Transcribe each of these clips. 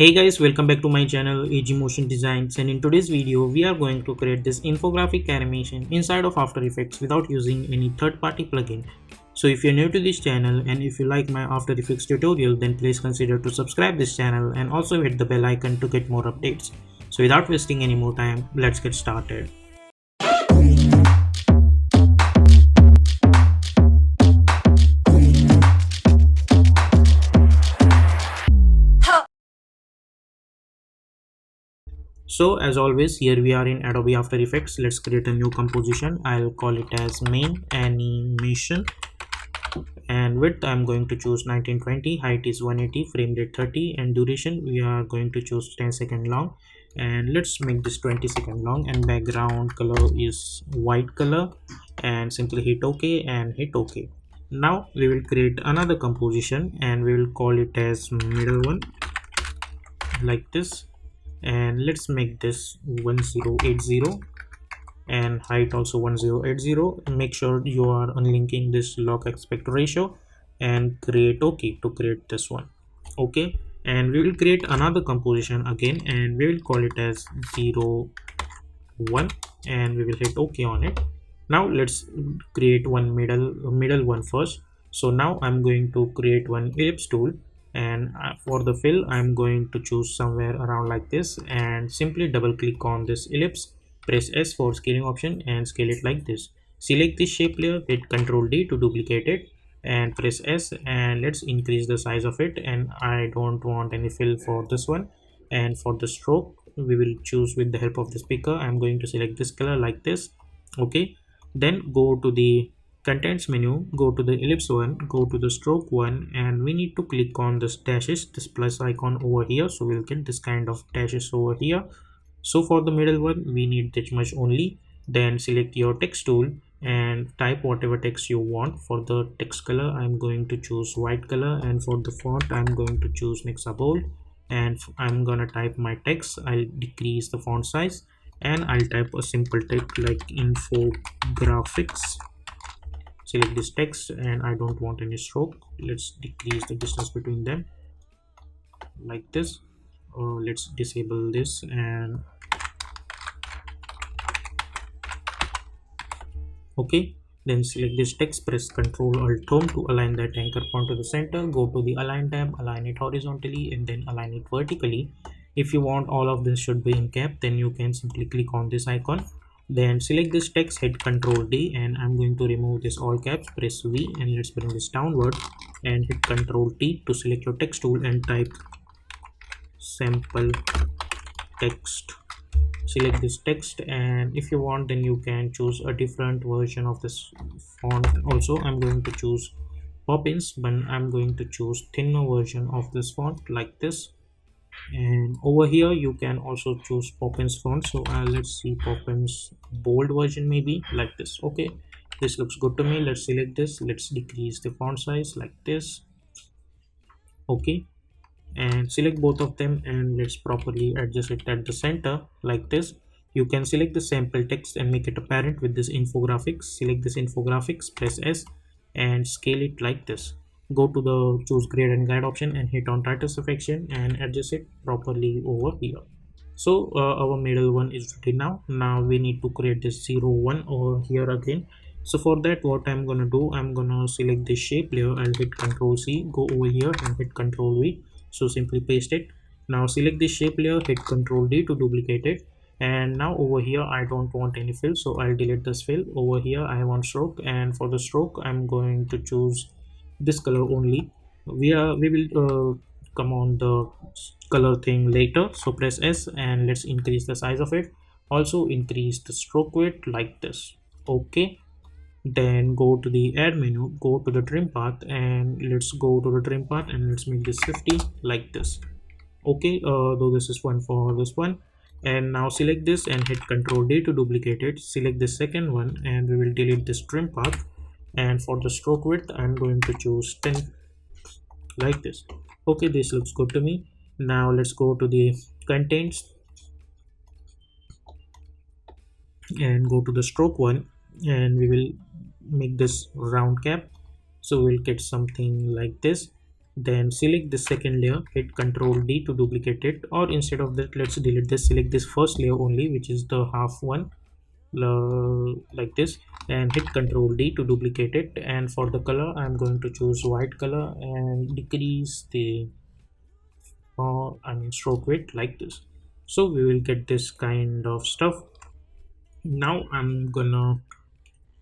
Hey guys, welcome back to my channel AG Motion Designs, and in today's video we are going to create this infographic animation inside of After Effects without using any third-party plugin. So if you're new to this channel and if you like my After Effects tutorial, then please consider to subscribe this channel and also hit the bell icon to get more updates. So without wasting any more time, let's get started. So as always, here we are in Adobe After Effects. Let's create a new composition. I'll call it as main animation, and width I'm going to choose 1920, height is 180, frame rate 30, and duration we are going to choose 10-second long, and let's make this 20-second long, and background color is white color, and simply hit OK and hit OK. Now we will create another composition and we will call it as middle one, like this, and let's make this 1080 and height also 1080. Make sure you are unlinking this log aspect ratio and create OK to create this one. Okay, and we will create another composition again and we will call it as 01 and we will hit OK on it. Now let's create one middle one first. So now I'm going to create one ellipse tool, and for the fill I'm going to choose somewhere around like this, and simply double click on this ellipse, press S for scaling option and scale it like this. Select this shape layer, hit Ctrl D to duplicate it and press S, and let's increase the size of it, and I don't want any fill for this one. And for the stroke we will choose with the help of this picker. I'm going to select this color like this. Okay, then go to the contents menu, go to the ellipse one, go to the stroke one, and we need to click on this dashes, this plus icon over here, so we'll get this kind of dashes over here. So for the middle one we need that much only. Then select your text tool and type whatever text you want. For the text color I'm going to choose white color, and for the font I'm going to choose Nexa Bold, and I'm gonna type my text. I'll decrease the font size and I'll type a simple text like Infographics. Select this text and I don't want any stroke. Let's decrease the distance between them like this. Let's disable this, and okay, then select this text, press Ctrl Alt Home to align that anchor point to the center. Go to the align tab, align it horizontally and then align it vertically. If you want all of this should be in cap, then you can simply click on this icon. Then select this text, hit Ctrl D, and I'm going to remove this all caps, press V, and let's bring this downward and hit Ctrl T to select your text tool and type sample text. Select this text, and if you want then you can choose a different version of this font also. I'm going to choose Poppins, but I'm going to choose thinner version of this font like this. And over here you can also choose Poppins font, so let's see Poppins bold version maybe like this. Okay, this looks good to me. Let's select this, let's decrease the font size like this. Okay, and select both of them and let's properly adjust it at the center like this. You can select the sample text and make it apparent with this infographics. Select this infographics, press S and scale it like this. Go to the choose grade and guide option and hit on title selection and adjust it properly over here. So our middle one is ready. Now we need to create this 01 over here again. So for that what I'm gonna do, I'm gonna select this shape layer. I'll hit Ctrl C, go over here and hit Ctrl V. So simply paste it. Now select this shape layer, hit Ctrl D to duplicate it, and now over here I don't want any fill, so I'll delete this fill. Over here I want stroke, and for the stroke I'm going to choose this color only. We will come on the color thing later, so press S and let's increase the size of it. Also increase the stroke width like this. Okay, then go to the add menu, go to the trim path, and let's go to the trim path and let's make this 50 like this. Okay, though this is one for this one, and now select this and hit Ctrl D to duplicate it. Select the second one and we will delete this trim path, and for the stroke width I'm going to choose 10 like this. Okay, this looks good to me. Now let's go to the contents and go to the stroke one, and we will make this round cap, so we'll get something like this. Then select the second layer, hit Ctrl D to duplicate it, or instead of that, let's delete this. Select this first layer only, which is the half one, like this, and hit Ctrl D to duplicate it. And for the color, I'm going to choose white color and decrease the stroke weight like this. So we will get this kind of stuff. Now I'm gonna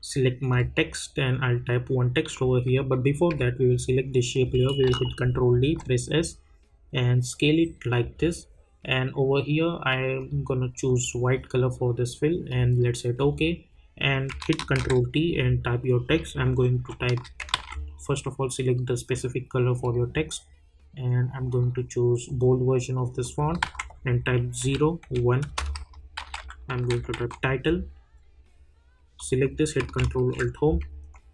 select my text and I'll type one text over here, but before that we will select the shape layer. We will hit Ctrl D, press S, and scale it like this. And over here I'm gonna choose white color for this fill, and let's hit OK and hit Ctrl T and type your text. I'm going to type, first of all select the specific color for your text, and I'm going to choose bold version of this font and type 01. I'm going to type title. Select this, hit Ctrl Alt Home,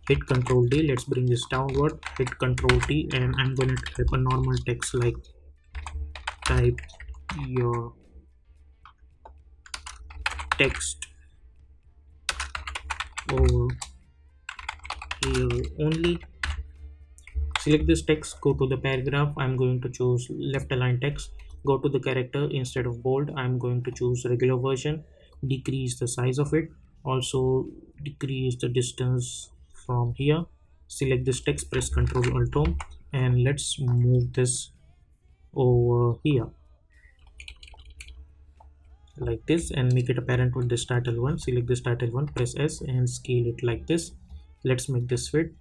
hit Ctrl D. Let's bring this downward, hit Ctrl T, and I'm going to type a normal text like type your text over here only. Select this text, go to the paragraph. I'm going to choose left align text. Go to the character, instead of bold I'm going to choose regular version. Decrease the size of it, also decrease the distance from here. Select this text, press Ctrl Alt Home, and let's move this over here like this and make it apparent with this title one. Select this title one, press S and scale it like this. Let's make this fit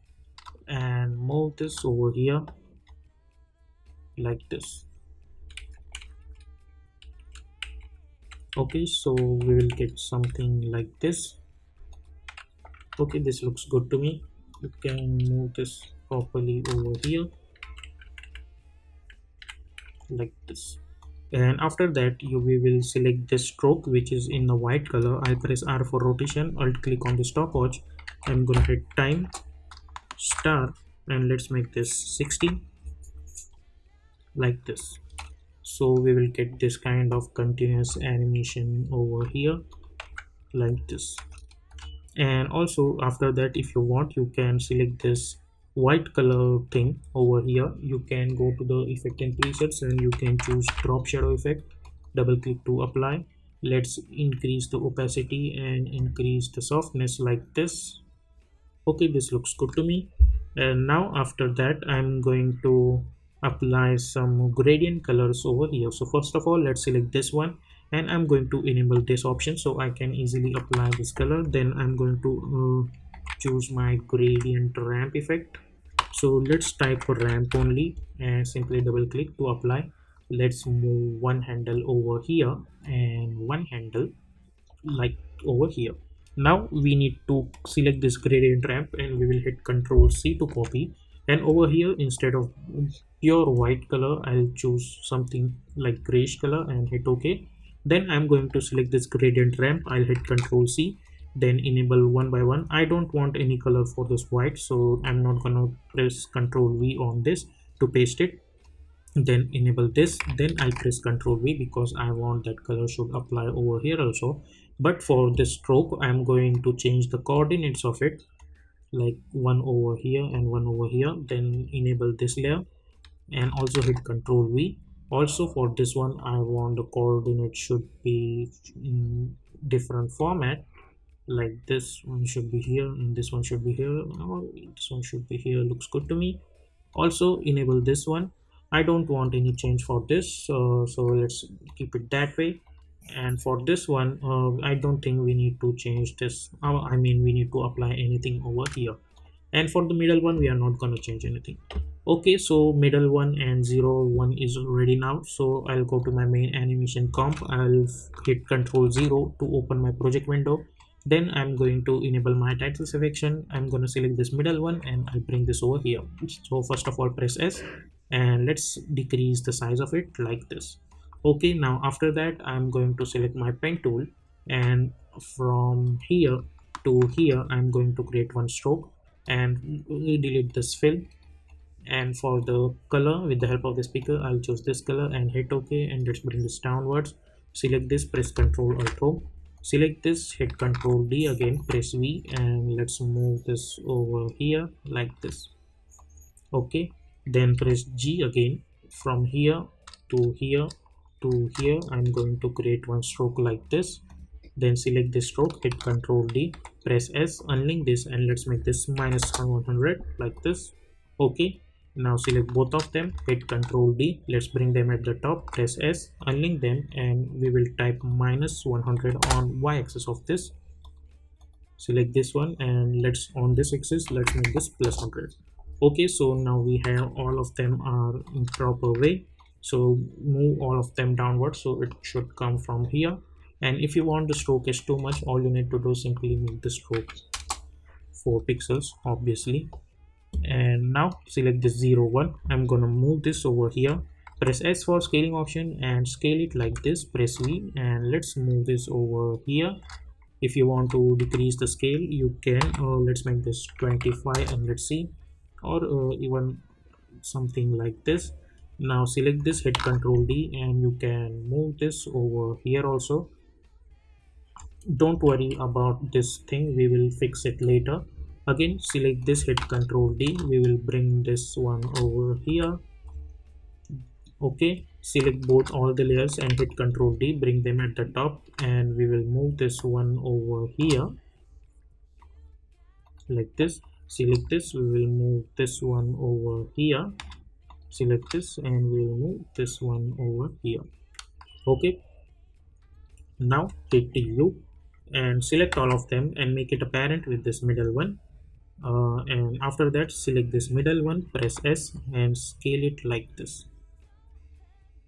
and move this over here like this. Okay, so we will get something like this. Okay, this looks good to me. You can move this properly over here like this. And after that we will select this stroke, which is in the white color. I'll press R for rotation, alt click on the stopwatch. I'm gonna hit time star and let's make this 60 like this. So we will get this kind of continuous animation over here like this. And also after that, if you want, you can select this white color thing over here. You can go to the effect and presets and you can choose drop shadow effect. Double click to apply. Let's increase the opacity and increase the softness like this. Okay, this looks good to me. And now after that I'm going to apply some gradient colors over here. So first of all, let's select this one and I'm going to enable this option so I can easily apply this color. Then I'm going to choose my gradient ramp effect. So let's type ramp only and simply double click to apply. Let's move one handle over here and one handle like over here. Now we need to select this gradient ramp and we will hit Ctrl C to copy, and over here instead of pure white color I'll choose something like grayish color and hit OK. Then I'm going to select this gradient ramp. I'll hit Ctrl C, then enable one by one. I don't want any color for this white, so I'm not gonna press Ctrl V on this to paste it. Then enable this, then I'll press Ctrl V because I want that color should apply over here also. But for this stroke I'm going to change the coordinates of it, like one over here and one over here. Then enable this layer and also hit Ctrl V. Also for this one I want the coordinate should be in different format, like this one should be here and this one should be here, or this one should be here. Looks good to me. Also enable this one. I don't want any change for this, so let's keep it that way. And for this one I don't think we need to change this. I mean we need to apply anything over here. And for the middle one we are not going to change anything. Okay, so middle one and 01 is ready now. So I'll go to my main animation comp. I'll hit Ctrl 0 to open my project window. Then I'm going to enable my title selection. I'm going to select this middle one and I'll bring this over here. So first of all press S and let's decrease the size of it like this. Okay, now after that I'm going to select my pen tool, and from here to here I'm going to create one stroke and delete this fill. And for the color, with the help of the speaker, I'll choose this color and hit OK, and let's bring this downwards. Select this, press Ctrl Alt Home. Select this, hit Ctrl D again, press V, and let's move this over here like this. Okay, then press G again. From here to here to here, I'm going to create one stroke like this. Then select this stroke, hit Ctrl D, press S, unlink this, and let's make this minus 100 like this. Okay, now select both of them, hit Ctrl D, let's bring them at the top, press S, unlink them, and we will type minus 100 on y-axis of this. Select this one, and let's on this axis let's make this plus 100. Okay, so now we have all of them are in proper way. So move all of them downward, so it should come from here. And if you want the stroke is too much, all you need to do is simply make the stroke 4 pixels obviously. And now select the 0 1. I'm gonna move this over here, press S for scaling option and scale it like this, press V, and let's move this over here. If you want to decrease the scale you can, let's make this 25 and let's see, or even something like this. Now select this, hit Ctrl D, and you can move this over here also. Don't worry about this thing, we will fix it later. Again select this, hit Ctrl D, we will bring this one over here. Okay, select both all the layers and hit Ctrl D, bring them at the top, and we will move this one over here like this. Select this, we will move this one over here. Select this and we will move this one over here. Okay, now hit U and select all of them and make it apparent with this middle one. And after that select this middle one, press S and scale it like this.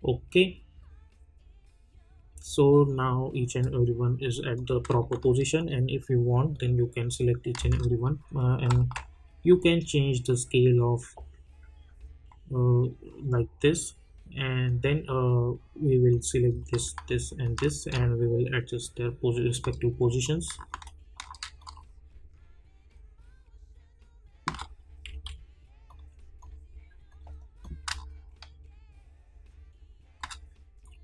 Okay, so now each and every one is at the proper position, and if you want then you can select each and every one and you can change the scale of like this, and then we will select this and this, and we will adjust their respective positions.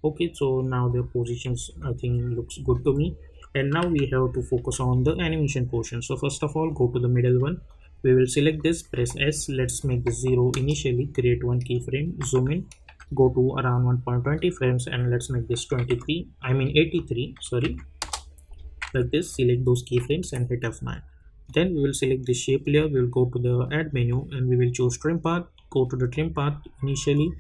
Okay, so now their positions I think looks good to me. And now we have to focus on the animation portion. So first of all, go to the middle one, we will select this, press S, let's make the 0 initially, create one keyframe, zoom in, go to around 1.20 frames, and let's make this 83, sorry, like this. Select those keyframes and hit F9. Then we will select the shape layer, we will go to the add menu and we will choose trim path, go to the trim path initially,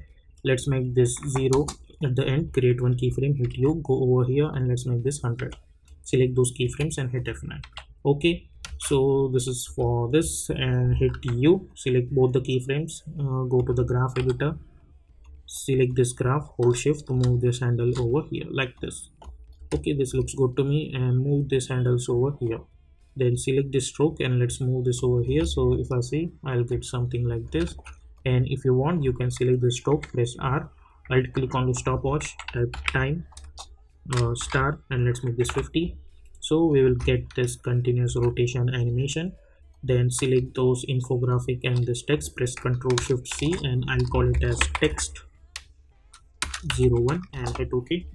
let's make this 0 at the end, create one keyframe, hit U, go over here and let's make this 100. Select those keyframes and hit F9. Okay, so this is for this, and hit U, select both the keyframes, go to the graph editor, select this graph, hold shift to move this handle over here like this. Okay, this looks good to me, and move this handles over here. Then select this stroke and let's move this over here. So if I see, I'll get something like this. And if you want, you can select the stroke, press R, right click on the stopwatch, type time star, and let's make this 50. So we will get this continuous rotation animation. Then select those infographic and this text, press Ctrl Shift C, and I'll call it as text 01 and hit OK.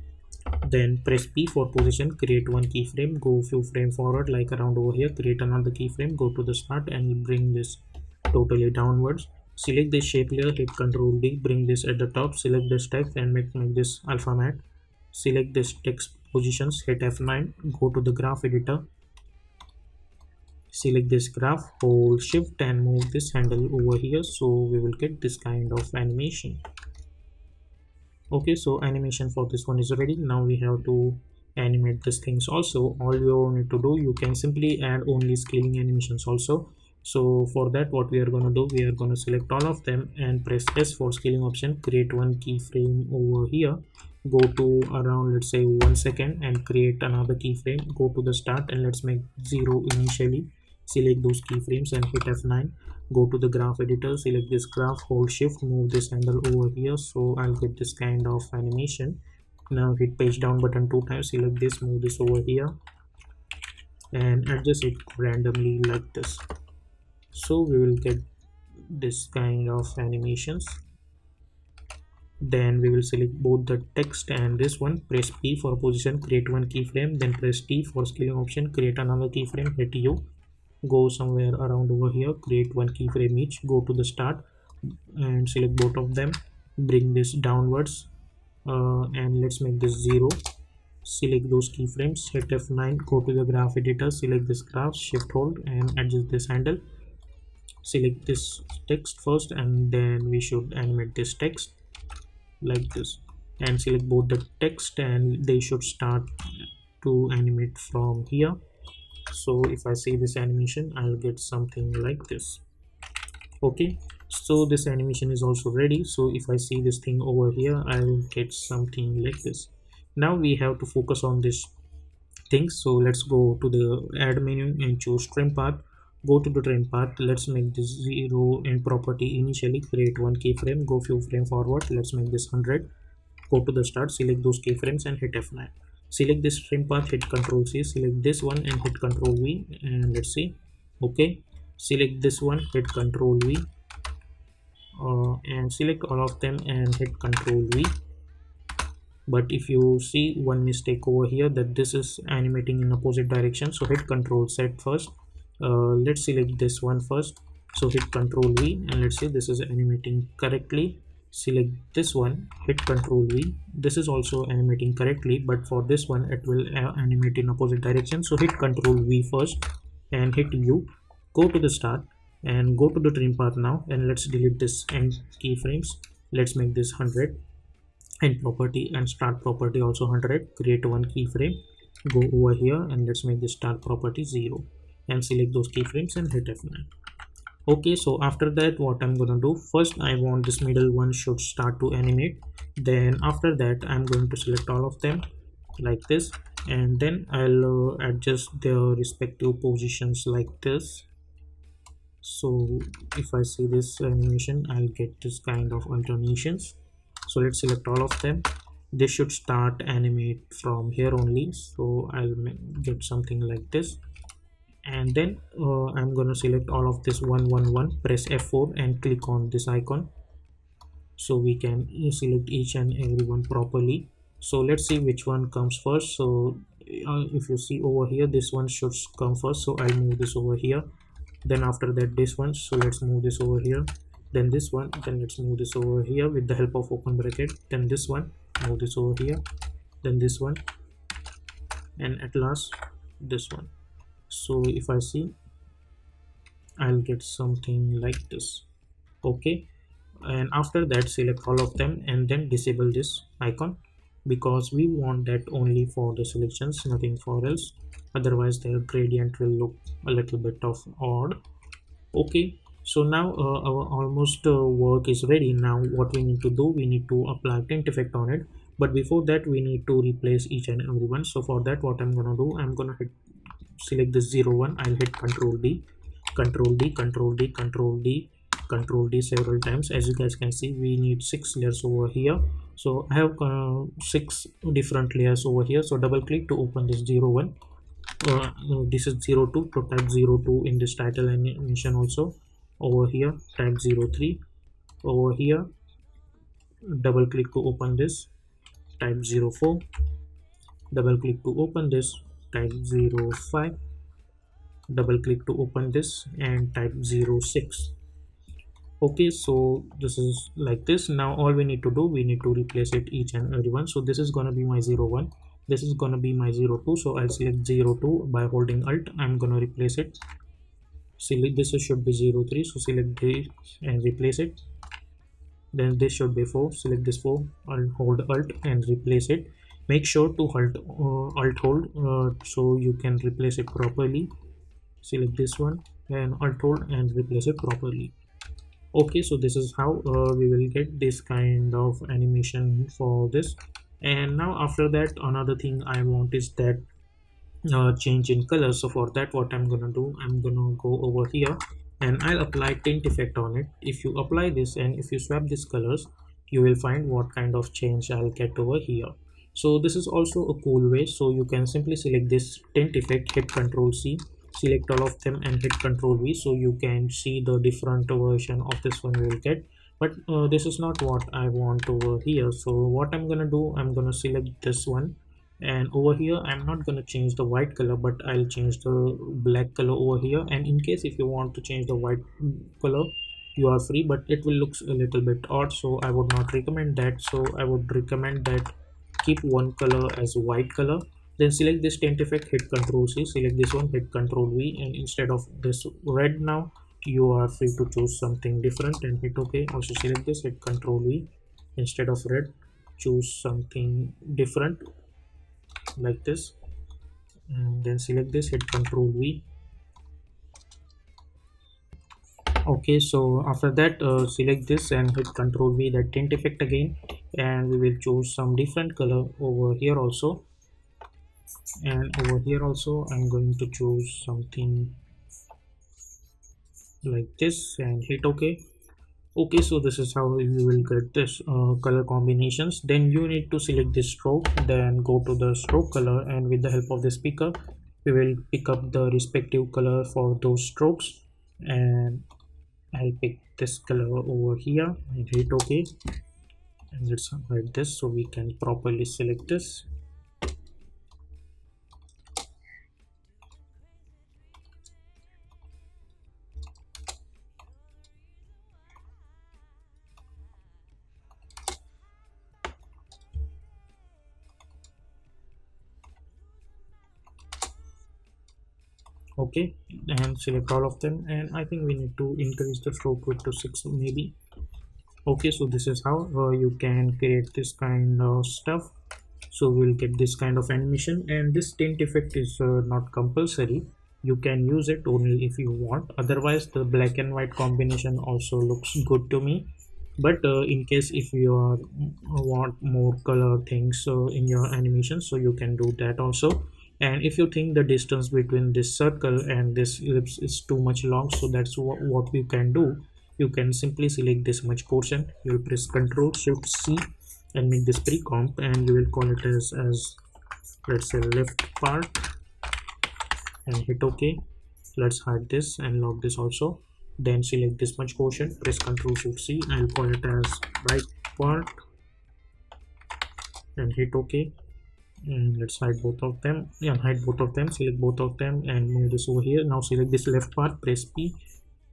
Then press P for position, create one keyframe, go few frame forward like around over here, create another keyframe, go to the start and bring this totally downwards. Select this shape layer, hit Ctrl D, bring this at the top, select this text and make this alpha matte. Select this text positions, hit F9, go to the graph editor, select this graph, hold shift and move this handle over here, so we will get this kind of animation. Okay, so animation for this one is ready. Now we have to animate these things also. All you need to do, you can simply add only scaling animations also. So for that, what we are going to do, we are going to select all of them and press S for scaling option, create one keyframe over here, go to around let's say 1 second and create another keyframe, go to the start and let's make 0 initially. Select those keyframes and hit F9, go to the graph editor, select this graph, hold shift, move this handle over here, so I'll get this kind of animation. Now hit page down button 2 times, select this, move this over here and adjust it randomly like this, so we will get this kind of animations. Then we will select both the text and this one, press P for position, create one keyframe, then press T for scaling option, create another keyframe, hit U, go somewhere around over here, create one keyframe each, go to the start, and select both of them, bring this downwards, and let's make this 0. Select those keyframes, hit F9, go to the graph editor, select this graph, shift hold and adjust this handle. Select this text first and then we should animate this text like this, and select both the text and they should start to animate from here. So if I see this animation, I'll get something like this. Okay, so this animation is also ready. So if I see this thing over here, I will get something like this. Now we have to focus on this thing. So let's go to the add menu and choose trim path. Go to the trim path. Let's make this 0 in property initially. Create one keyframe, go few frame forward. Let's make this 100. Go to the start, select those keyframes and hit F9. Select this trim path, hit Ctrl C, select this one and hit Ctrl V, and let's see. Okay, select this one, hit Ctrl V, and select all of them and hit Ctrl V. But if you see one mistake over here, that this is animating in opposite direction, so hit Ctrl Z first. Let's select this one first, so hit Ctrl V, and let's see this is animating correctly. Select this one, hit Ctrl V. This is also animating correctly, but for this one it will animate in opposite direction, so hit Ctrl V first and hit U. Go to the start and go to the trim path now, and let's delete this end keyframes. Let's make this 100, end property and start property also 100. Create one keyframe, go over here and let's make the start property 0, and select those keyframes and hit F9. Okay, so after that what I'm gonna do, first I want this middle one should start to animate. Then after that I'm going to select all of them like this, and then I'll adjust their respective positions like this. So if I see this animation, I'll get this kind of alternations. So let's select all of them. They should start animate from here only, so I'll get something like this. And then I'm gonna select all of this 111, press F4 and click on this icon, so we can select each and every one properly. So let's see which one comes first. So if you see over here, this one should come first, so I'll move this over here. Then after that this one, so let's move this over here. Then this one, then let's move this over here with the help of open bracket. Then this one, move this over here. Then this one, and at last this one. So if I see, I'll get something like this. Okay, and after that select all of them and then disable this icon, because we want that only for the selections, nothing for else, otherwise the gradient will look a little bit of odd. Okay, so now our almost work is ready. Now what we need to do, we need to apply tint effect on it, but before that we need to replace each and every one. So for that what I'm gonna do, I'm gonna select this 01, I'll hit Ctrl D, Ctrl D, Ctrl D, Ctrl D, Ctrl D several times. As you guys can see, we need 6 layers over here, so I have 6 different layers over here. So double click to open this 01. This is 02, to type 02 in this title animation. Also over here type 03. Over here double click to open this, type 04. Double click to open this, type 05. Double click to open this and type 06. Okay, so this is like this. Now all we need to do, we need to replace it each and every one. So this is gonna be my 01, this is gonna be my 02. So I'll select 02 by holding alt. I'm gonna replace it. Select this should be 03, so select this and replace it. Then this should be 4, select this 4 and hold alt and replace it. Make sure to alt hold so you can replace it properly. Select this one and alt hold and replace it properly. Okay, so this is how we will get this kind of animation for this. And now after that, another thing I want is that change in color. So for that what I'm gonna do, I'm gonna go over here and I'll apply tint effect on it. If you apply this and if you swap these colors, you will find what kind of change I'll get over here. So this is also a cool way. So you can simply select this tint effect, hit Ctrl C, select all of them and hit Ctrl V, so you can see the different version of this one you will get. But this is not what I want over here. So what I'm gonna do, I'm gonna select this one, and over here I'm not gonna change the white color, but I'll change the black color over here. And in case if you want to change the white color, you are free, but it will look a little bit odd, so I would not recommend that. So I would recommend that keep one color as white color. Then select this tint effect, hit Ctrl C, select this one, hit Ctrl V, and instead of this red now, you are free to choose something different and hit OK. Also select this, hit Ctrl V, instead of red, choose something different like this, and then select this, hit Ctrl V. Okay, so after that select this and hit Ctrl V, that tint effect again, and we will choose some different color over here also, and over here also I'm going to choose something like this and hit OK. Okay, so this is how you will get this color combinations. Then you need to select this stroke, then go to the stroke color, and with the help of this picker we will pick up the respective color for those strokes, and I'll pick this color over here and hit OK, and let's hide this so we can properly select this. Okay, and select all of them, and I think we need to increase the stroke width to 6 maybe. Okay, so this is how you can create this kind of stuff. So we'll get this kind of animation, and this tint effect is not compulsory. You can use it only if you want, otherwise the black and white combination also looks good to me. But in case if you want more color things in your animation, so you can do that also. And if you think the distance between this circle and this ellipse is too much long, so that's what you can do. You can simply select this much portion, you will press Ctrl Shift C and make this pre-comp, and you will call it as let's say left part, and hit OK. Let's hide this and lock this also. Then select this much portion, press Ctrl Shift C, I'll call it as right part, and hit OK. And let's hide both of them. Yeah, hide both of them, select both of them and move this over here. Now select this left part, press P,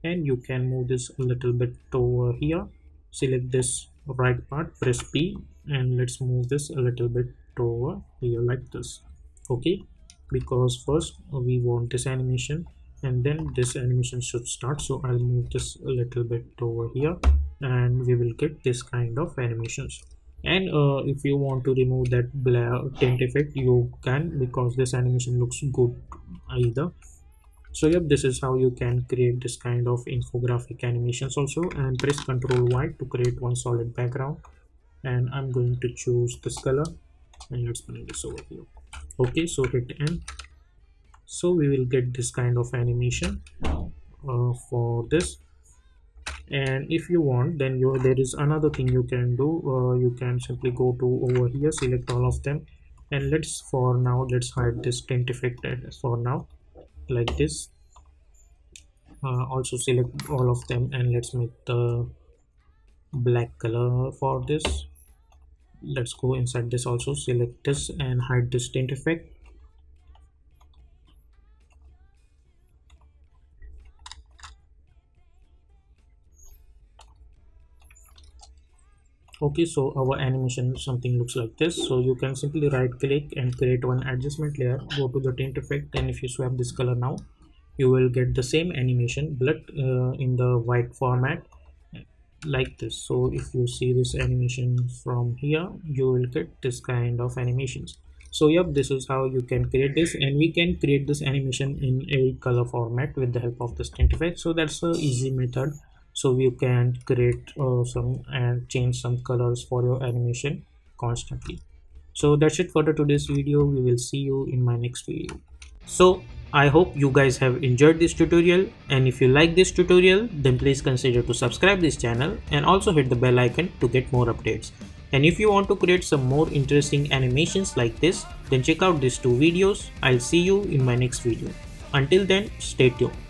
and you can move this a little bit over here. Select this right part, press P, and let's move this a little bit over here like this. Okay, because first we want this animation and then this animation should start, so I'll move this a little bit over here and we will get this kind of animations. And if you want to remove that tint effect, you can, because this animation looks good either. So yep, this is how you can create this kind of infographic animations also. And press Ctrl Y to create one solid background, and I'm going to choose this color, and let's bring this over here. Okay, so hit N. So we will get this kind of animation for this. And if you want, then there is another thing you can do. You can simply go to over here, select all of them, and let's hide this tint effect for now like this. Also select all of them and let's make the black color for this. Let's go inside this also, select this and hide this tint effect. Okay, so our animation something looks like this. So you can simply right click and create one adjustment layer, go to the tint effect, and if you swap this color now, you will get the same animation but in the white format like this. So if you see this animation from here, you will get this kind of animations. So yep, this is how you can create this, and we can create this animation in a color format with the help of this tint effect. So that's a easy method. So you can create some and change some colors for your animation constantly. So that's it for today's video. We will see you in my next video. So I hope you guys have enjoyed this tutorial, and if you like this tutorial, then please consider to subscribe this channel and also hit the bell icon to get more updates. And if you want to create some more interesting animations like this, then check out these two videos. I'll see you in my next video. Until then, stay tuned.